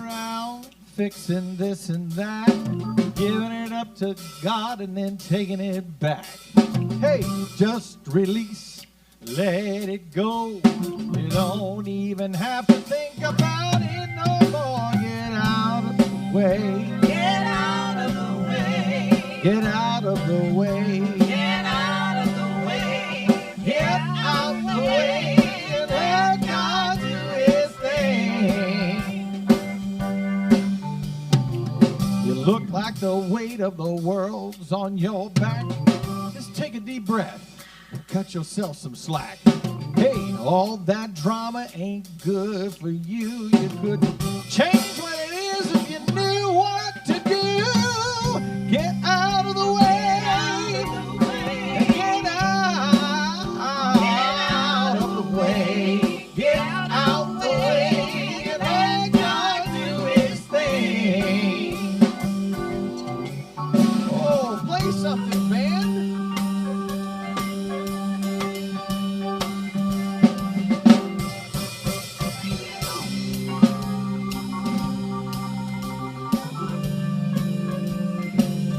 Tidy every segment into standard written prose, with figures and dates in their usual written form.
around, fixing this and that, giving it up to God and then taking it back. Hey, just release, let it go. You don't even have to think about it no more. Get out of the way. Get out of the way. Get out of the way. Get out of the way. Get out the way and let God do his thing. You look like the weight of the world's on your back. Just take a deep breath and cut yourself some slack. Hey, all that drama ain't good for you. You could change what it is if you knew what to do. Get out of the way. Get out of the way. Get out the way and let God do his thing. Oh, play something, band.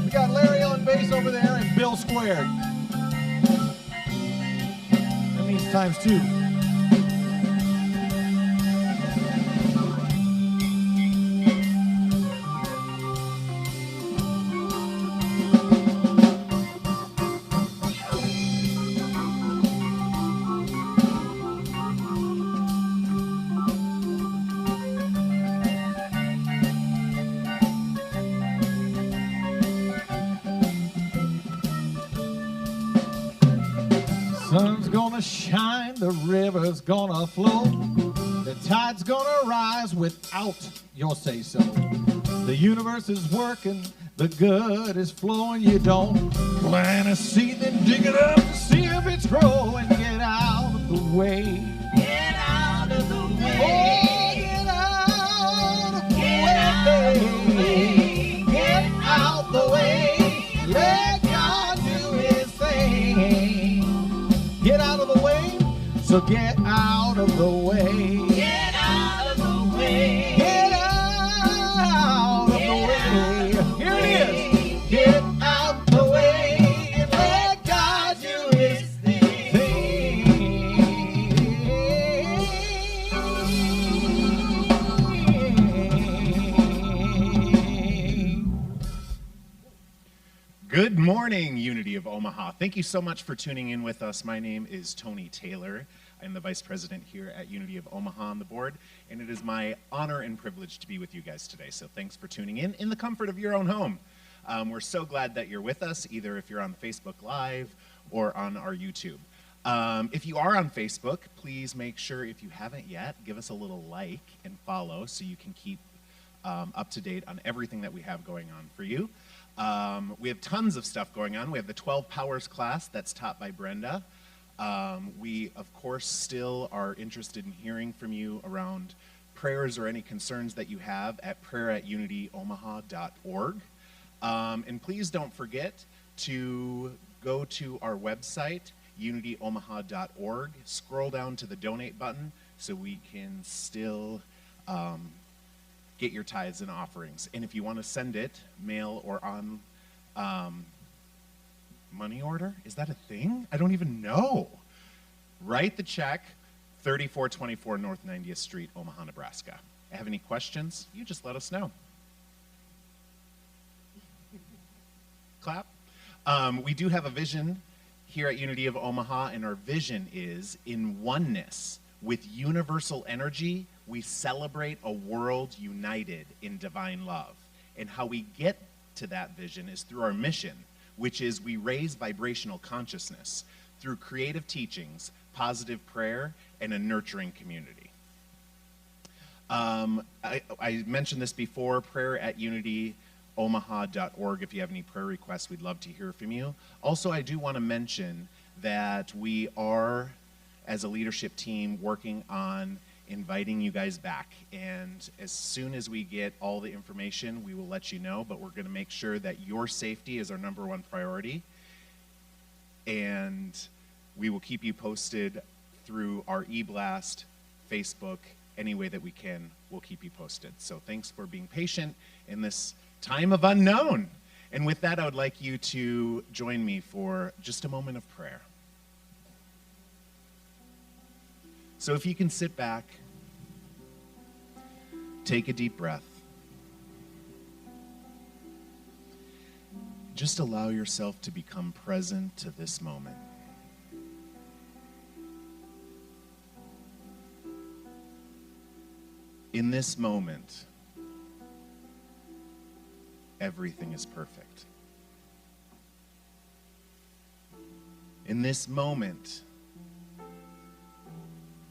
We got Larry on bass over there and Bill squared. That means times two. Sun's gonna shine, the river's gonna flow, the tide's gonna rise without your say-so. The universe is working, the good is flowing. You don't plant a seed, then dig it up to see if it's growing. Get out of the way. Get out of the Oh, way. get out of the Get out of the way. Get out the way. Let God do his thing. Get out of the way. So get out of the way. Get out of the way. Get out of the way. Here it is. Get out the way and let God do his thing. Good morning, Unity of Omaha. Thank you so much for tuning in with us. My name is Tony Taylor. I'm the Vice President here at Unity of Omaha on the board, and it is my honor and privilege to be with you guys today. So thanks for tuning in the comfort of your own home. We're so glad that you're with us, either if you're on Facebook Live or on our YouTube. If you are on Facebook, please make sure, if you haven't yet, give us a little like and follow so you can keep up to date on everything that we have going on for you. We have tons of stuff going on. We have the 12 Powers class that's taught by Brenda. We, of course, still are interested in hearing from you around prayers or any concerns that you have at prayer@unityomaha.org. And please don't forget to go to our website, unityomaha.org, scroll down to the donate button so we can still get your tithes and offerings. And if you want to send it, mail or on money order, is that a thing? I don't even know. Write the check, 3424 North 90th Street, Omaha, Nebraska. Have any questions? You just let us know. Clap. We do have a vision here at Unity of Omaha, and our vision is in oneness with universal energy. We celebrate a world united in divine love. And how we get to that vision is through our mission, which is we raise vibrational consciousness through creative teachings, positive prayer, and a nurturing community. I mentioned this before, prayer@unityomaha.org. If you have any prayer requests, we'd love to hear from you. Also, I do want to mention that we are, as a leadership team, working on inviting you guys back. And as soon as we get all the information, we will let you know, but we're going to make sure that your safety is our #1 priority. And we will keep you posted through our e-blast, Facebook, any way that we can we'll keep you posted. So thanks for being patient in this time of unknown. And with that, I would like you to join me for just a moment of prayer. So if you can sit back, take a deep breath. Just allow yourself to become present to this moment. In this moment, everything is perfect. In this moment,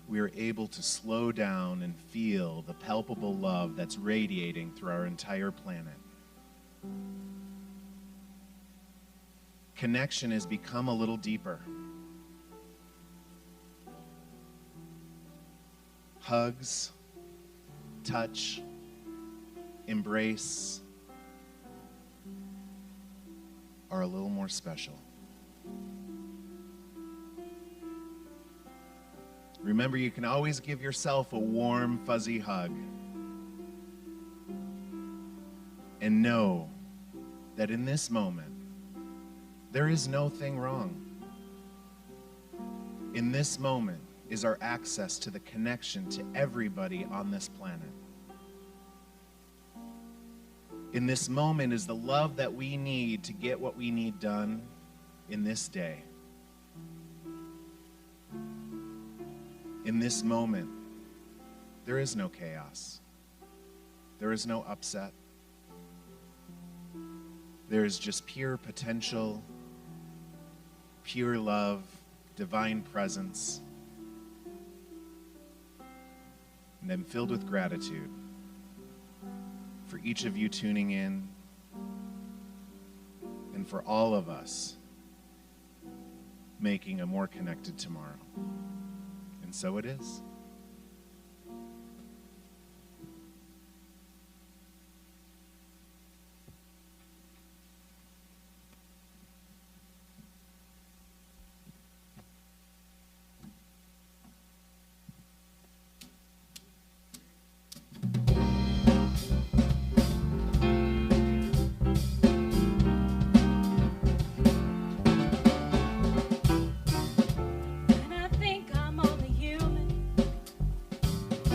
we are able to slow down and feel the palpable love that's radiating through our entire planet. Connection has become a little deeper. Hugs, touch, embrace are a little more special. Remember, you can always give yourself a warm, fuzzy hug. And know that in this moment, there is no thing wrong. In this moment is our access to the connection to everybody on this planet. In this moment is the love that we need to get what we need done in this day. In this moment, there is no chaos. There is no upset. There is just pure potential, pure love, divine presence, and I'm filled with gratitude for each of you tuning in and for all of us making a more connected tomorrow. And so it is.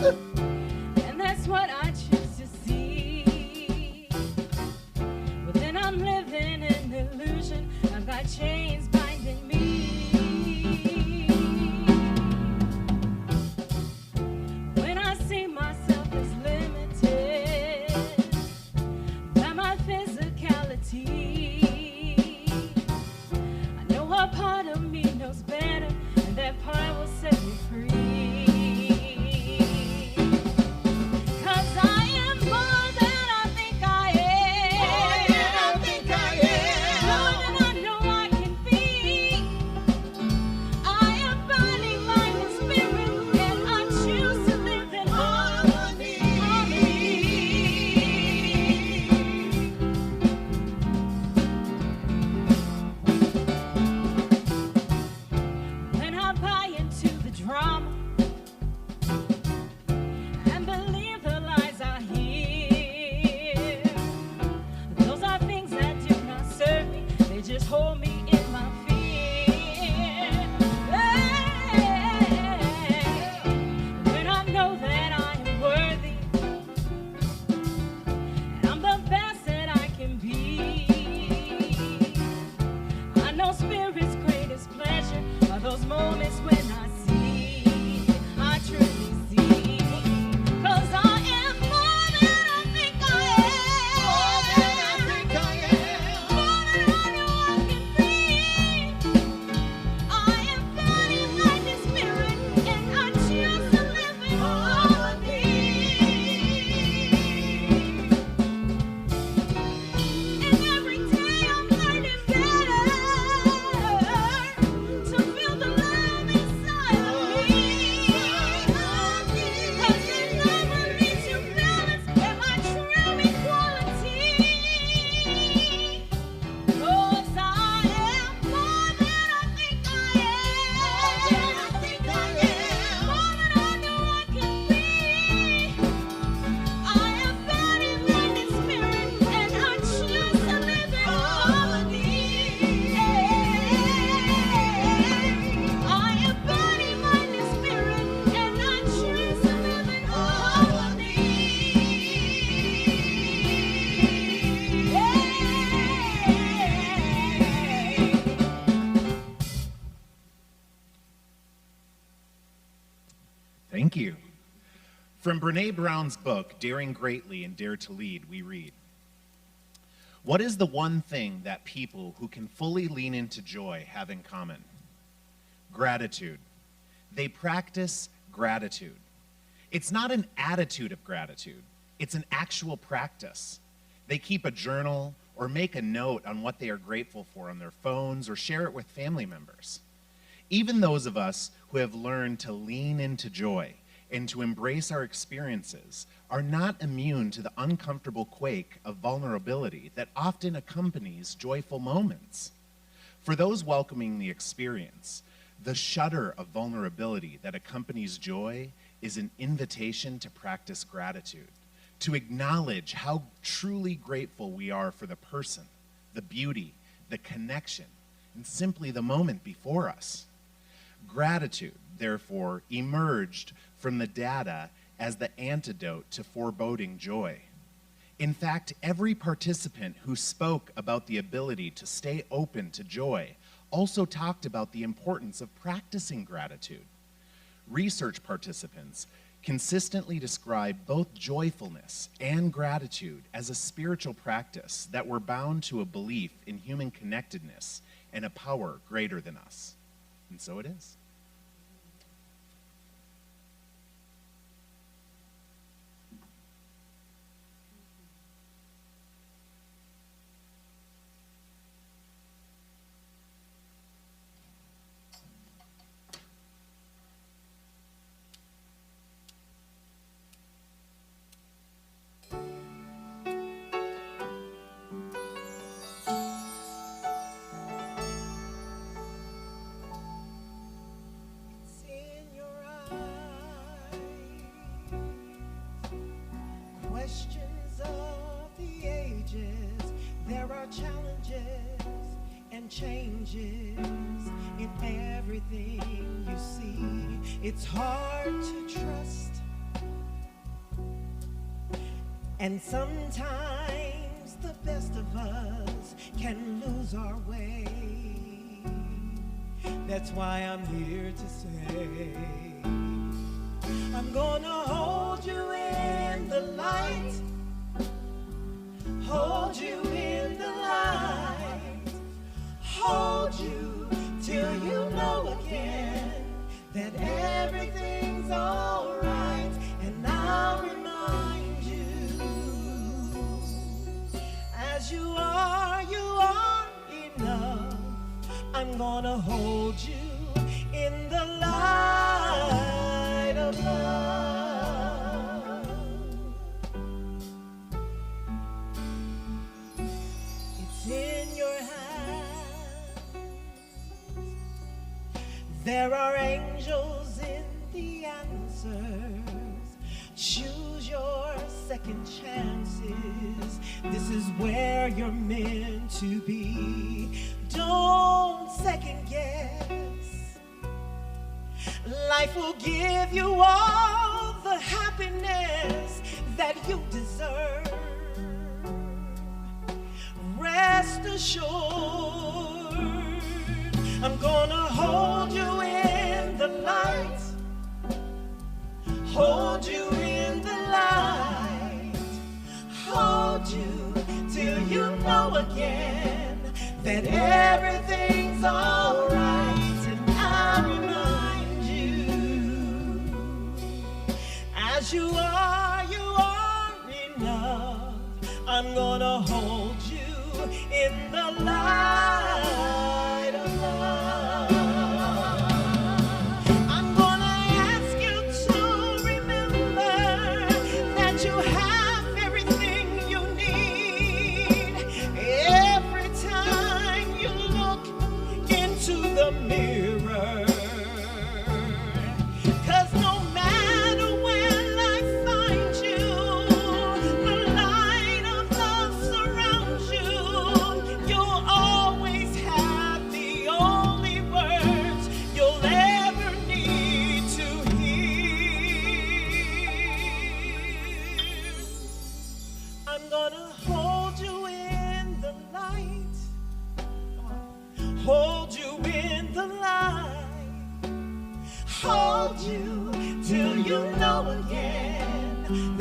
And that's what I choose to see. But then I'm living in illusion. I've got chains binding me. When I see myself as limited by my physicality, I know a part of me knows better, and that part will set me free. More than I know I can be. From Brene Brown's book, Daring Greatly and Dare to Lead, we read, "What is the one thing that people who can fully lean into joy have in common? Gratitude. They practice gratitude. It's not an attitude of gratitude. It's an actual practice. They keep a journal or make a note on what they are grateful for on their phones or share it with family members. Even those of us who have learned to lean into joy and to embrace our experiences are not immune to the uncomfortable quake of vulnerability that often accompanies joyful moments. For those welcoming the experience, the shudder of vulnerability that accompanies joy is an invitation to practice gratitude, to acknowledge how truly grateful we are for the person, the beauty, the connection, and simply the moment before us. Gratitude, therefore, emerged from the data as the antidote to foreboding joy. In fact, every participant who spoke about the ability to stay open to joy also talked about the importance of practicing gratitude. Research participants consistently describe both joyfulness and gratitude as a spiritual practice that were bound to a belief in human connectedness and a power greater than us. And so it is. Questions of the ages, there are challenges and changes in everything you see. It's hard to trust, and sometimes the best of us can lose our way. That's why I'm here to say, I'm gonna hold you in the light, hold you in the light, hold you till you know again that everything's all right, and I'll remind you, as you are enough. I'm gonna hold you in the light of love. It's in your hands. There are angels in the answers. Choose your second chances. This is where you're meant to be. Don't second guess. Life will give you all the happiness that you deserve. Rest assured, I'm gonna hold you in the light, hold you in the light, hold you till you know again that everything's all right, and I'll remind you, as you are enough. I'm gonna hold you in the light of love. I'm gonna ask you to remember that you have everything you need. Every time you look into the mirror, 'cause no matter where life finds you, the light of love surrounds you. You'll always have the only words you'll ever need to hear. I'm gonna hold you in the light, hold you in the light, hold you till you know again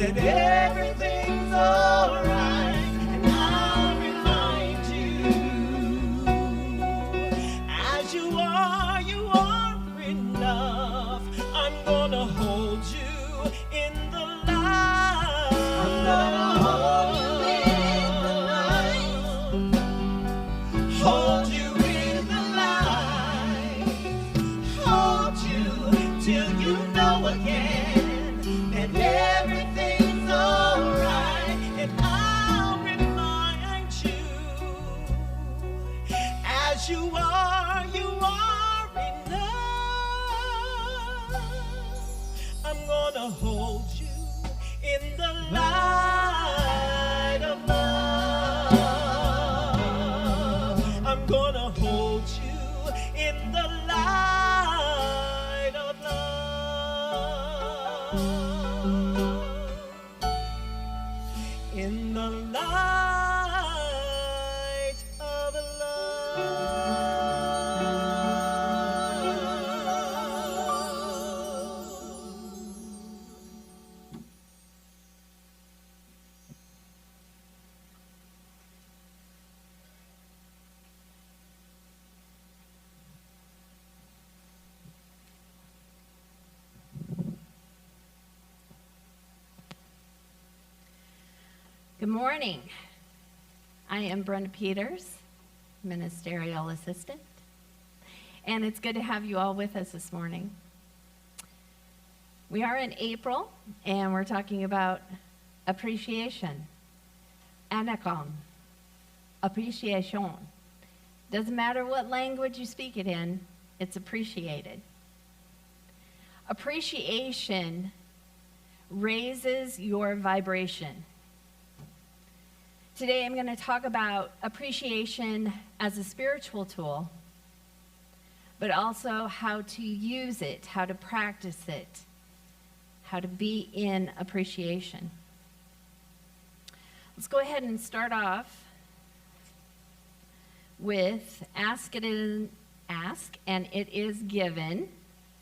that everything's alright, and I'll remind you, as you are enough. I'm gonna hold you in the light. I'm gonna hold you in the light. Hold you in the light. Hold you till you know again that everything's alright, and I'll remind you, as you are enough. I'm gonna hold you in the light of love. I'm gonna hold you in the light of love. In the light of love. Good morning. I am Brenda Peters, Ministerial Assistant, and it's good to have you all with us this morning. We are in April, and we're talking about appreciation. Anakon. Appreciation. Doesn't matter what language you speak it in, it's appreciated. Appreciation raises your vibration. Today I'm going to talk about appreciation as a spiritual tool, but also how to use it, how to practice it, how to be in appreciation. Let's go ahead and start off with Ask and It Is Given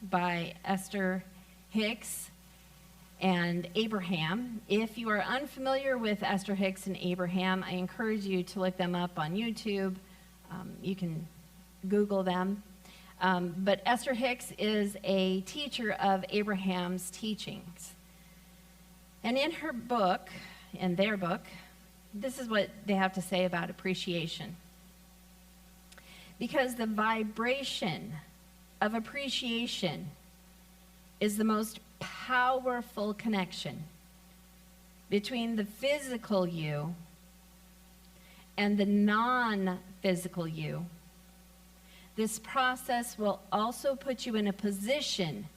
by Esther Hicks and Abraham. If you are unfamiliar with Esther Hicks and Abraham, I encourage you to look them up on YouTube. You can Google them. But Esther Hicks is a teacher of Abraham's teachings. And in her book, in their book, this is what they have to say about appreciation. Because the vibration of appreciation is the most powerful connection between the physical you and the non-physical you. This process will also put you in a position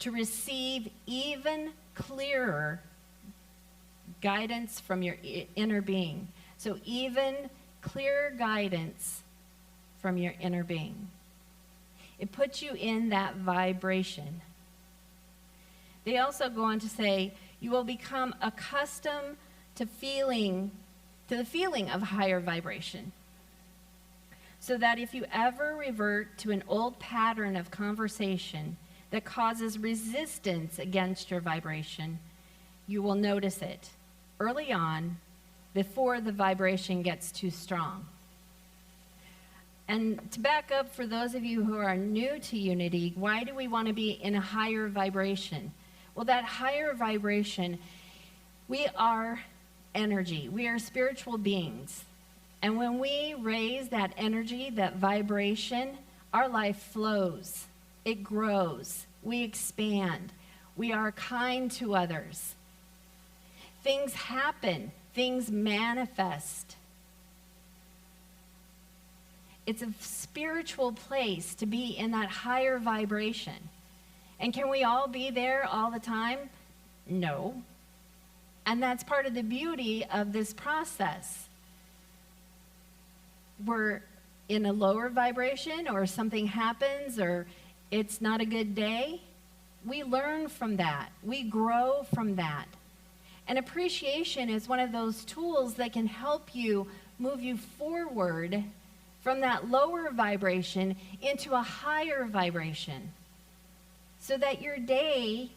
to receive even clearer guidance from your inner being. So even clearer guidance from your inner being. It puts you in that vibration. They also go on to say, you will become accustomed to the feeling of higher vibration. So that if you ever revert to an old pattern of conversation that causes resistance against your vibration, you will notice it early on before the vibration gets too strong. And to back up for those of you who are new to Unity, why do we want to be in a higher vibration? Well, that higher vibration, we are energy. We are spiritual beings. And when we raise that energy, that vibration, our life flows. It grows. We expand. We are kind to others. Things happen. Things manifest. It's a spiritual place to be in that higher vibration. And can we all be there all the time? No. And that's part of the beauty of this process. We're in a lower vibration, or something happens, or it's not a good day. We learn from that. We grow from that. And appreciation is one of those tools that can help you move you forward from that lower vibration into a higher vibration, so that your day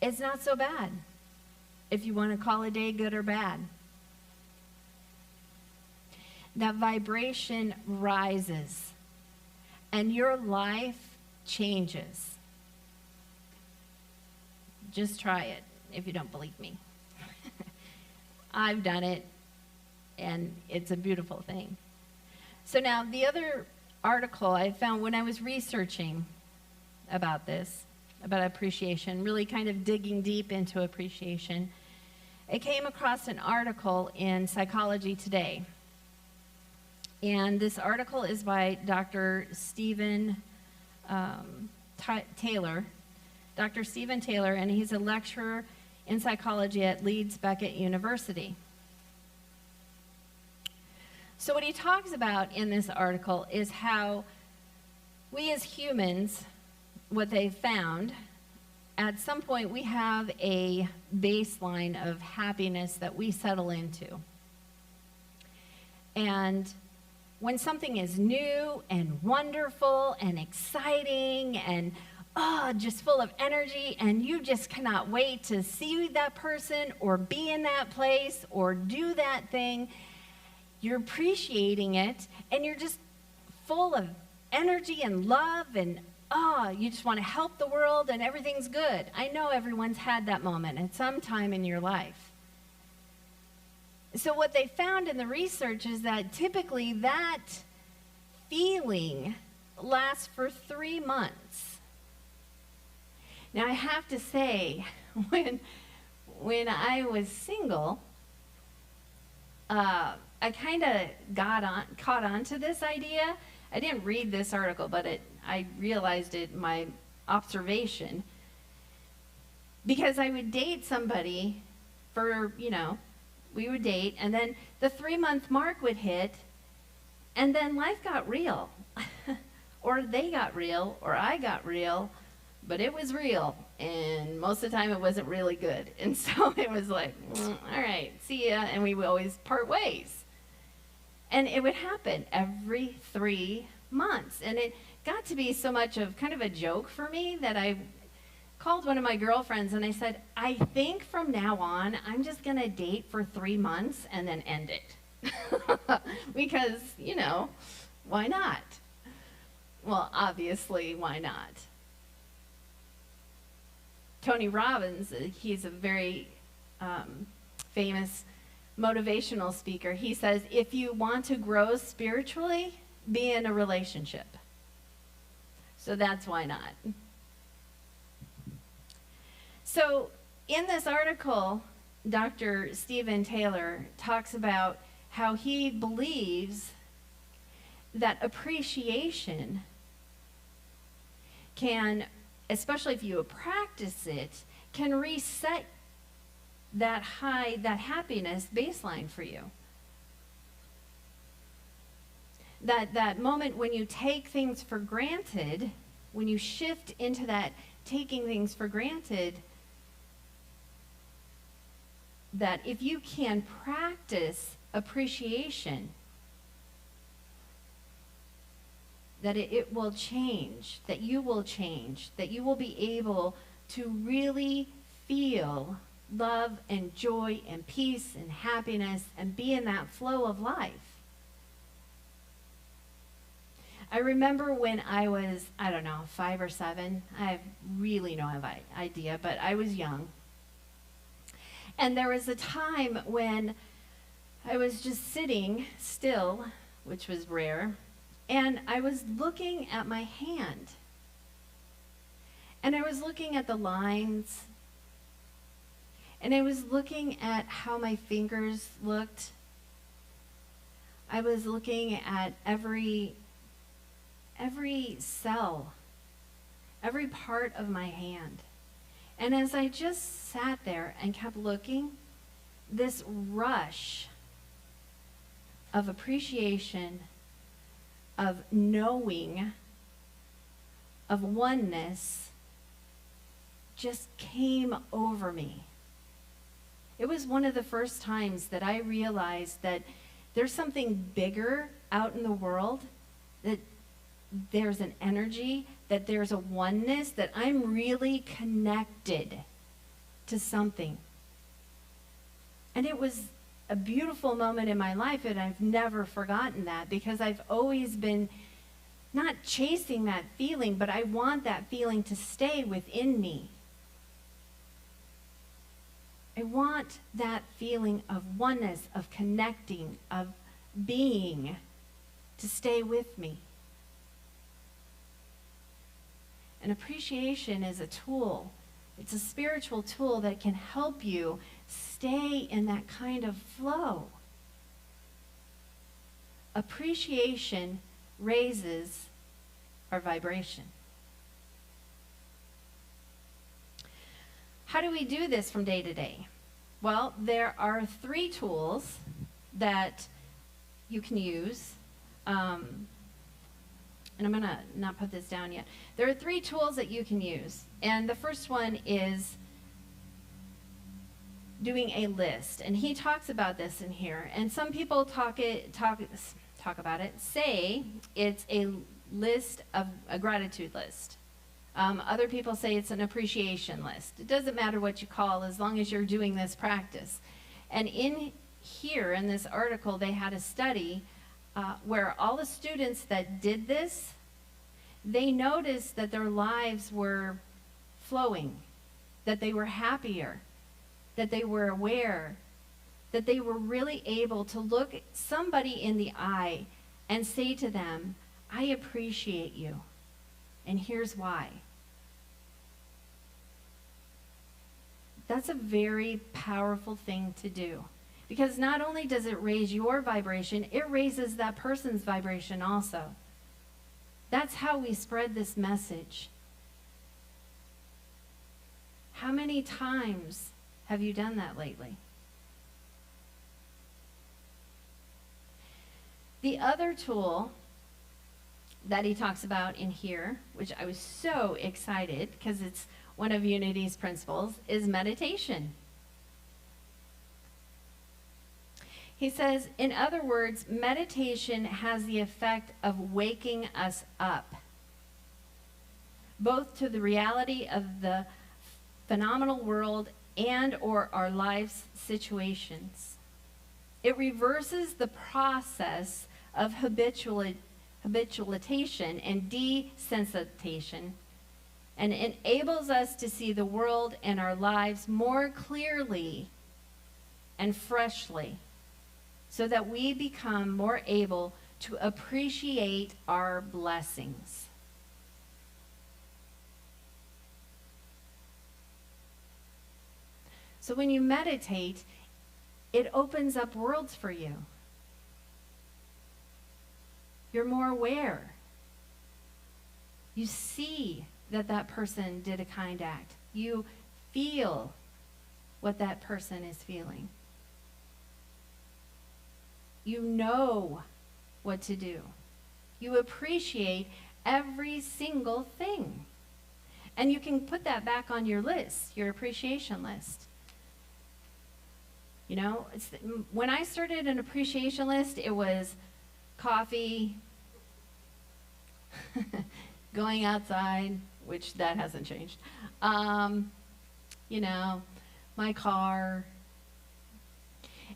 is not so bad. if you want to call a day good or bad. That vibration rises, and your life changes. Just try it if you don't believe me. I've done it, and it's a beautiful thing. So now, the other article I found when I was researching about this, about appreciation, really kind of digging deep into appreciation, I came across an article in Psychology Today. And this article is by Dr. Stephen Taylor. Dr. Stephen Taylor, and he's a lecturer in psychology at Leeds Beckett University. So what he talks about in this article is how we as humans, what they've found, at some point we have a baseline of happiness that we settle into. And when something is new and wonderful and exciting and just full of energy, and you just cannot wait to see that person or be in that place or do that thing, you're appreciating it, and you're just full of energy and love, and you just want to help the world, and everything's good. I know everyone's had that moment at some time in your life. So what they found in the research is that typically that feeling lasts for 3 months. Now I have to say, when I was single, I kind of caught on to this idea. I didn't read this article, but I realized it, my observation, because I would date somebody for, we would date, and then the 3-month mark would hit, and then life got real. Or they got real, or I got real, but it was real, and most of the time it wasn't really good. And so it was like, all right, see ya, and we would always part ways. And it would happen every 3 months, and it got to be so much of kind of a joke for me that I called one of my girlfriends and I said, I think from now on, I'm just going to date for 3 months and then end it. Because, why not? Well, obviously, why not? Tony Robbins, he's a very famous motivational speaker. He says, if you want to grow spiritually, be in a relationship. So that's why not. So in this article, Dr. Stephen Taylor talks about how he believes that appreciation can, especially if you practice it, can reset that happiness baseline for you. That moment when you take things for granted, when you shift into that taking things for granted, that if you can practice appreciation, that it will change, that you will change, that you will be able to really feel love and joy and peace and happiness and be in that flow of life. I remember when I was, 5 or 7, I have really no idea, but I was young. And there was a time when I was just sitting still, which was rare, and I was looking at my hand. And I was looking at the lines, and I was looking at how my fingers looked. I was looking at every cell, every part of my hand. And as I just sat there and kept looking, this rush of appreciation, of knowing, of oneness just came over me. It was one of the first times that I realized that there's something bigger out in the world, that there's an energy, that there's a oneness, that I'm really connected to something. And it was a beautiful moment in my life, and I've never forgotten that, because I've always been not chasing that feeling, but I want that feeling to stay within me. I want that feeling of oneness, of connecting, of being, to stay with me. And appreciation is a tool. It's a spiritual tool that can help you stay in that kind of flow. Appreciation raises our vibration. How do we do this from day to day? Well, there are 3 tools that you can use. And I'm going to not put this down yet. There are 3 tools that you can use. And the first one is doing a list. And he talks about this in here. And some people talk about it, say it's a list of a gratitude list. Other people say it's an appreciation list. It doesn't matter what you call, as long as you're doing this practice. And in here, in this article, they had a study where all the students that did this, they noticed that their lives were flowing, that they were happier, that they were aware, that they were really able to look somebody in the eye and say to them, I appreciate you, and here's why. That's a very powerful thing to do, because not only does it raise your vibration, it raises that person's vibration also. That's how we spread this message. How many times have you done that lately? The other tool that he talks about in here, which I was so excited because it's one of Unity's principles, is meditation. He says, in other words, meditation has the effect of waking us up, both to the reality of the phenomenal world and or our life's situations. It reverses the process of habituation and desensitization, and enables us to see the world and our lives more clearly and freshly, so that we become more able to appreciate our blessings. So when you meditate, it opens up worlds for you. You're more aware. You see that that person did a kind act. You feel what that person is feeling. You know what to do. You appreciate every single thing. And you can put that back on your list, your appreciation list. You know, when I started an appreciation list, it was coffee, going outside, which that hasn't changed. You know, my car.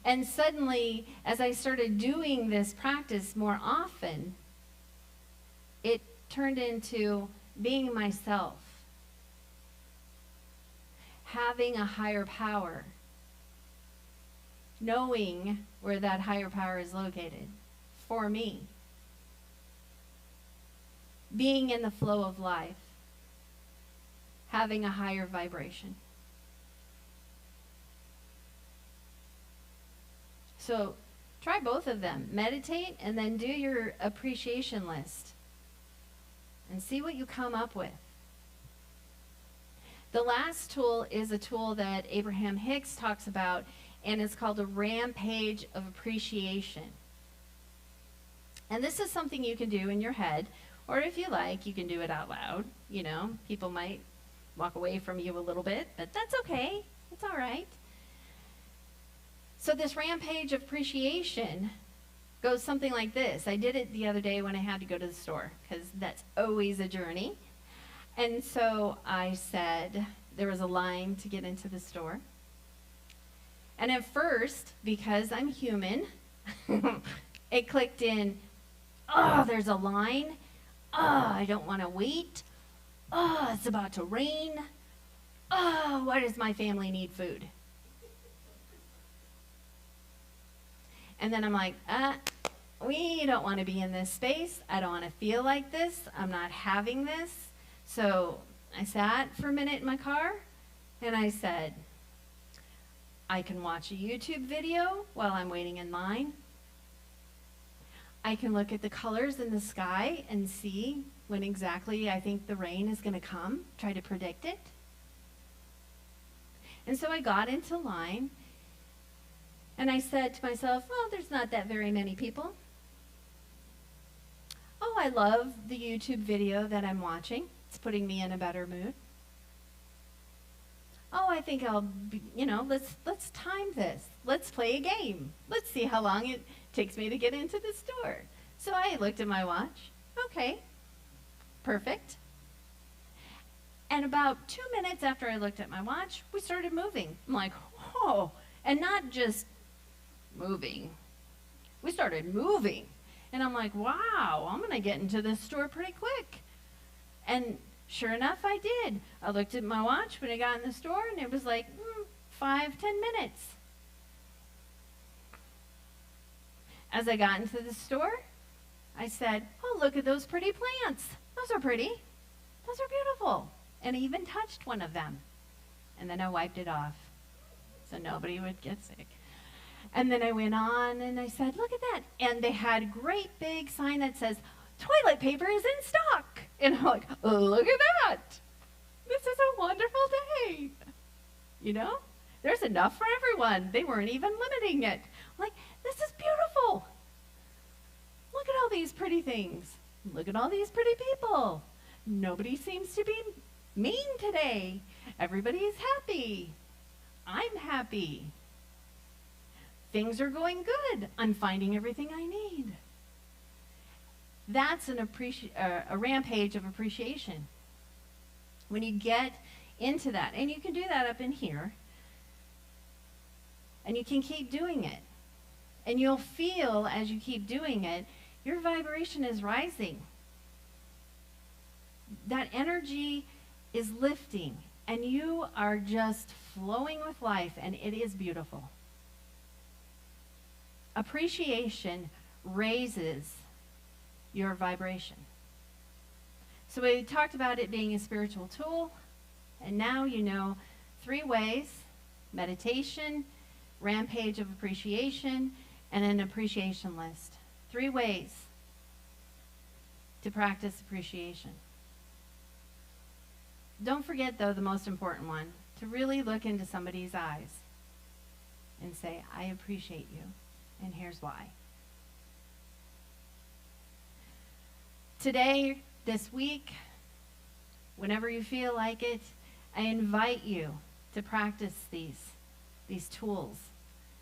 And suddenly, as I started doing this practice more often, it turned into being myself, having a higher power, knowing where that higher power is located for me, being in the flow of life, having a higher vibration. So try both of them. Meditate and then do your appreciation list and see what you come up with. The last tool is a tool that Abraham Hicks talks about, and it's called a rampage of appreciation. And this is something you can do in your head, or if you like, you can do it out loud. You know, people might walk away from you a little bit, but that's okay. It's all right. So this rampage of appreciation goes something like this. I did it the other day when I had to go to the store, because that's always a journey. And so I said, there was a line to get into the store. And at first, because I'm human, it clicked in, oh, there's a line. Oh, I don't want to wait. Oh, it's about to rain. Oh, why does my family need food? And then I'm like, we don't want to be in this space. I don't want to feel like this. I'm not having this. So I sat for a minute in my car and I said, I can watch a YouTube video while I'm waiting in line. I can look at the colors in the sky and see when exactly I think the rain is going to come, try to predict it. And so I got into line and I said to myself, oh, there's not that very many people. Oh, I love the YouTube video that I'm watching. It's putting me in a better mood. Oh, I think I'll be, let's time this. Let's play a game. Let's see how long it takes me to get into the store. So I looked at my watch. Okay, perfect. And about 2 minutes after I looked at my watch, we started moving. I'm like, oh, and not just moving. We started moving. And I'm like, wow, I'm going to get into this store pretty quick. And sure enough, I did. I looked at my watch when I got in the store, and it was like 5-10 minutes. As I got into the store, I said, oh, look at those pretty plants. Those are pretty. Those are beautiful. And I even touched one of them. And then I wiped it off so nobody would get sick. And then I went on and I said, look at that. And they had a great big sign that says, toilet paper is in stock. And I'm like, look at that. This is a wonderful day. There's enough for everyone. They weren't even limiting it. I'm like, this is beautiful. Look at all these pretty things. Look at all these pretty people. Nobody seems to be mean today. Everybody is happy. I'm happy. Things are going good. I'm finding everything I need. That's a rampage of appreciation. When you get into that, and you can do that up in here, and you can keep doing it. And you'll feel as you keep doing it, your vibration is rising. That energy is lifting, and you are just flowing with life, and it is beautiful. Appreciation raises your vibration. So we talked about it being a spiritual tool, and now you know 3 ways: meditation, rampage of appreciation, and an appreciation list. 3 ways to practice appreciation. Don't forget, though, the most important one, to really look into somebody's eyes and say, I appreciate you, and here's why. Today, this week, whenever you feel like it, I invite you to practice these tools,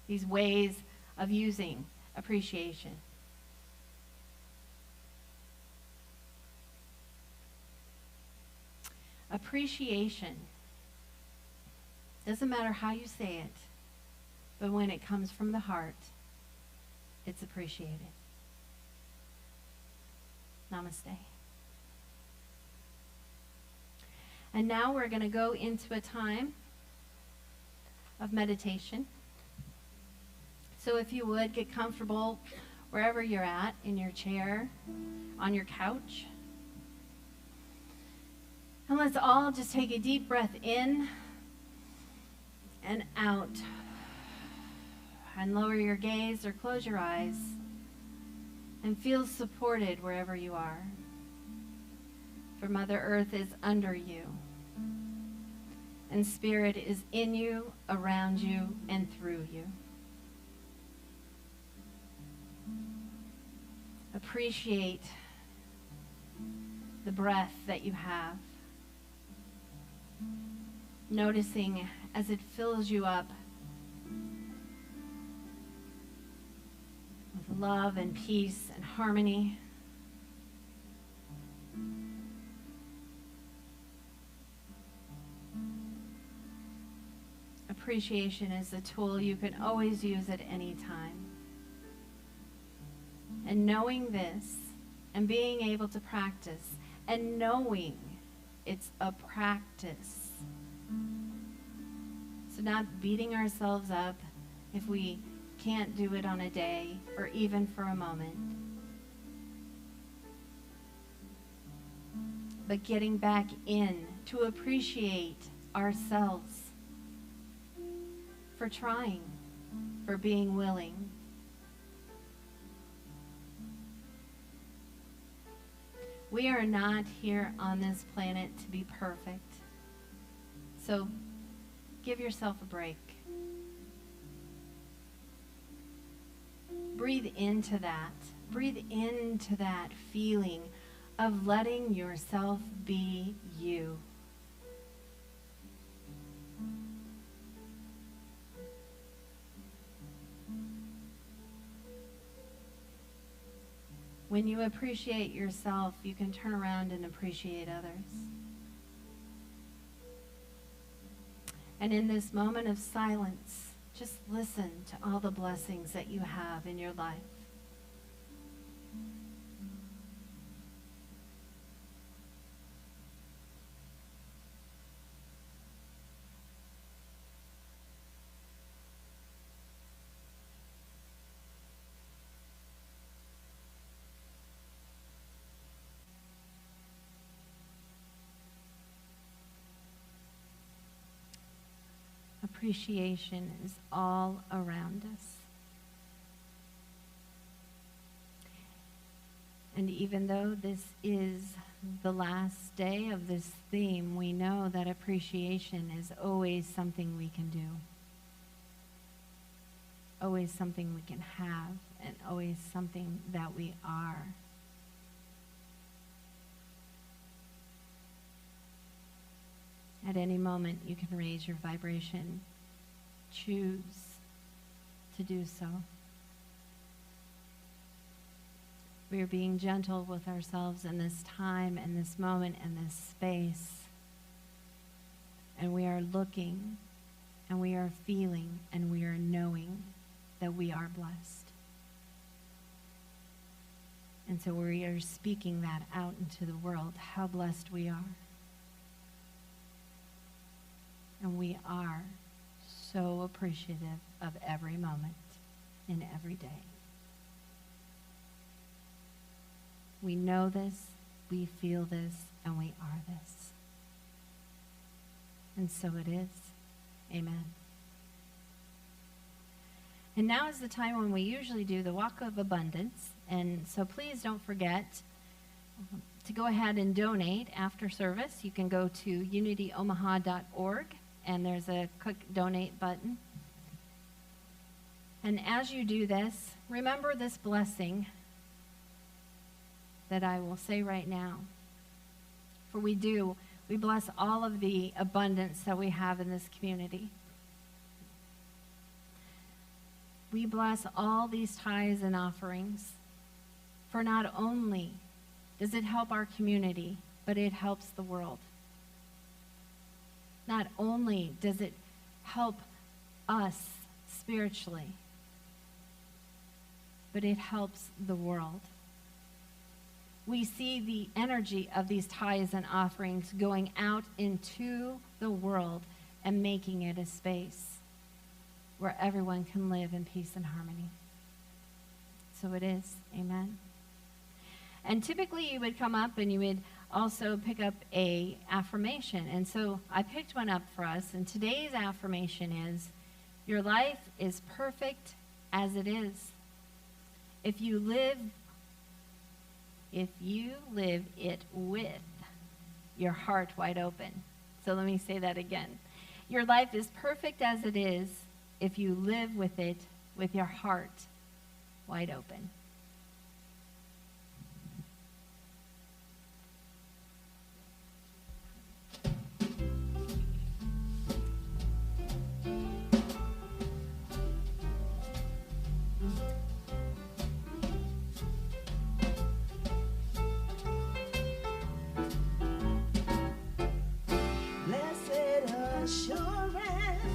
these ways of using appreciation. Appreciation. Doesn't matter how you say it, but when it comes from the heart, it's appreciated. Namaste. And now we're going to go into a time of meditation. So if you would, get comfortable wherever you're at, in your chair, on your couch. And let's all just take a deep breath in and out. And lower your gaze or close your eyes and feel supported wherever you are. For Mother Earth is under you, and Spirit is in you, around you, and through you. Appreciate the breath that you have, noticing as it fills you up with love and peace and harmony. appreciation is a tool you can always use at any time. And knowing this and being able to practice and knowing it's a practice. So not beating ourselves up if we can't do it on a day or even for a moment. But getting back in to appreciate ourselves for trying, for being willing. We are not here on this planet to be perfect. So give yourself a break. Breathe into that. Breathe into that feeling of letting yourself be you. When you appreciate yourself, you can turn around and appreciate others. And in this moment of silence, just listen to all the blessings that you have in your life. Appreciation is all around us. And even though this is the last day of this theme, we know that appreciation is always something we can do. Always something we can have, and always something that we are. At any moment, you can raise your vibration. Choose to do so. We are being gentle with ourselves in this time and this moment and this space. And we are looking and we are feeling and we are knowing that we are blessed. And so we are speaking that out into the world, how blessed we are. And we are so appreciative of every moment in every day. We know this, we feel this, and we are this. And so it is. Amen. And now is the time when we usually do the Walk of Abundance. And so please don't forget to go ahead and donate after service. You can go to unityomaha.org. And there's a quick donate button. And as you do this, remember this blessing that I will say right now. For we bless all of the abundance that we have in this community. We bless all these tithes and offerings, for not only does it help our community, but it helps the world. Not only does it help us spiritually, but it helps the world. We see the energy of these tithes and offerings going out into the world and making it a space where everyone can live in peace and harmony. So it is. Amen. And typically you would come up and you would also pick up a affirmation. And so I picked one up for us. And today's affirmation is, your life is perfect as it is. If you live it with your heart wide open. So let me say that again. Your life is perfect as it is if you live with it with your heart wide open. Blessed assurance,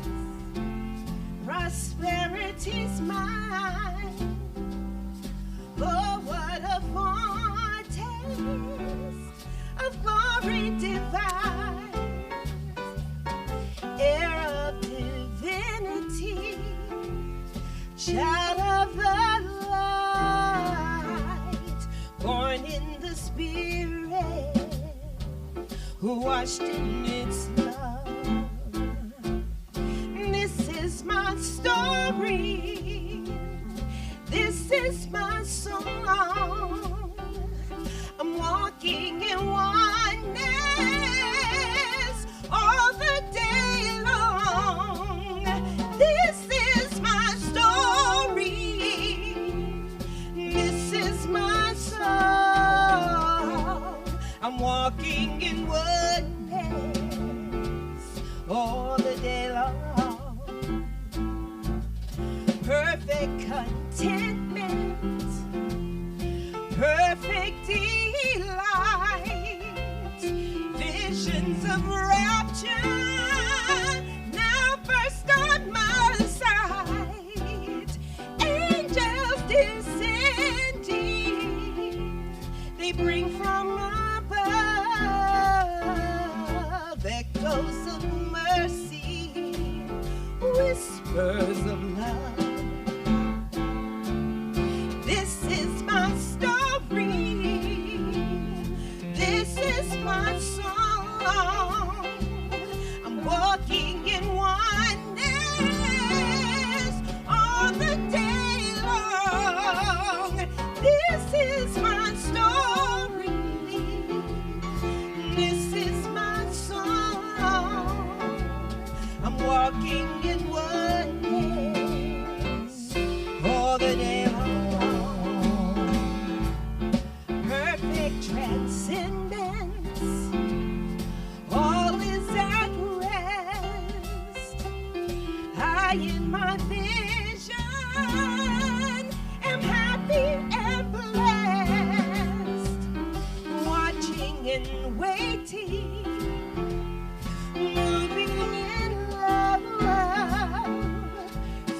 washed in its love. This is my story. This is my song. I'm walking in oneness all the day long. This is my story. This is my song. I'm walking in oneness all the day long. Perfect contentment, perfect delight, visions of rapture now burst on my sight. Angels descending, they bring from above echoes of mercy, whispers of love. This is my story. This is my song. I'm walking in oneness all the day long. This is my story. This is my song. I'm walking in oneness all the day long. Perfect transcendence, all is at rest. I in my vision am happy and blessed, watching and waiting, moving in love,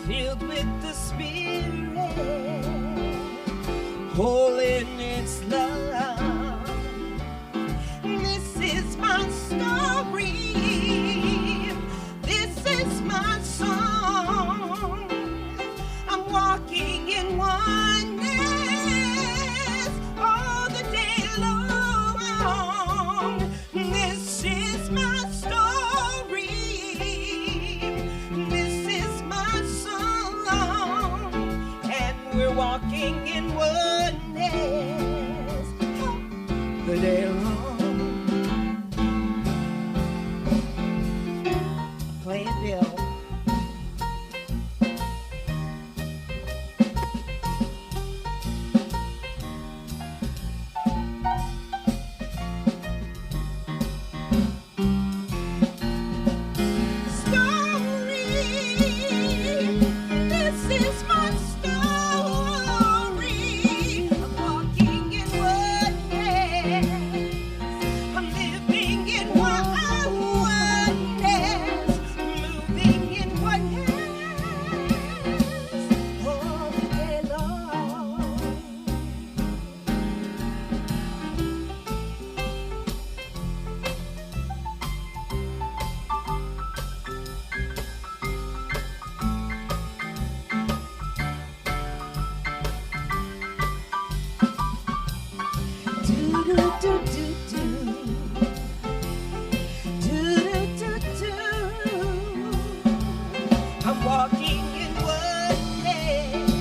filled with the Spirit, whole in its love. This is my story. This is my song. I'm walking in oneness all the day long. This is my story. This is my song. And we're walking in oneness the day long. Play it, Bill. This is my story. I'm walking in oneness. I'm living in oneness. Moving in oneness all the day long. I'm walking in oneness.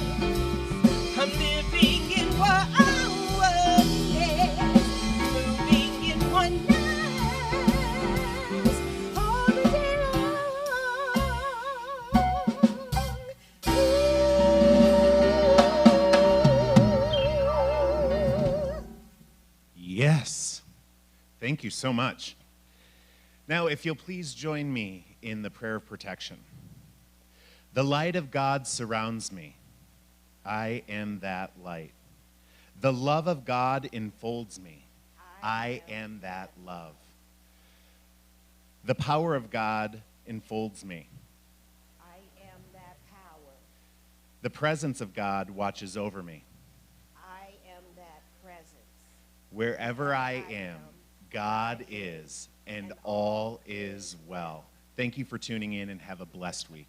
I'm living in oneness. Moving in oneness all the day long. Yes. Thank you so much. Now, if you'll please join me in the prayer of protection. The light of God surrounds me. I am that light. The love of God enfolds me. I am that love. The power of God enfolds me. I am that power. The presence of God watches over me. I am that presence. Wherever I am, God is, and all is well. Thank you for tuning in and have a blessed week.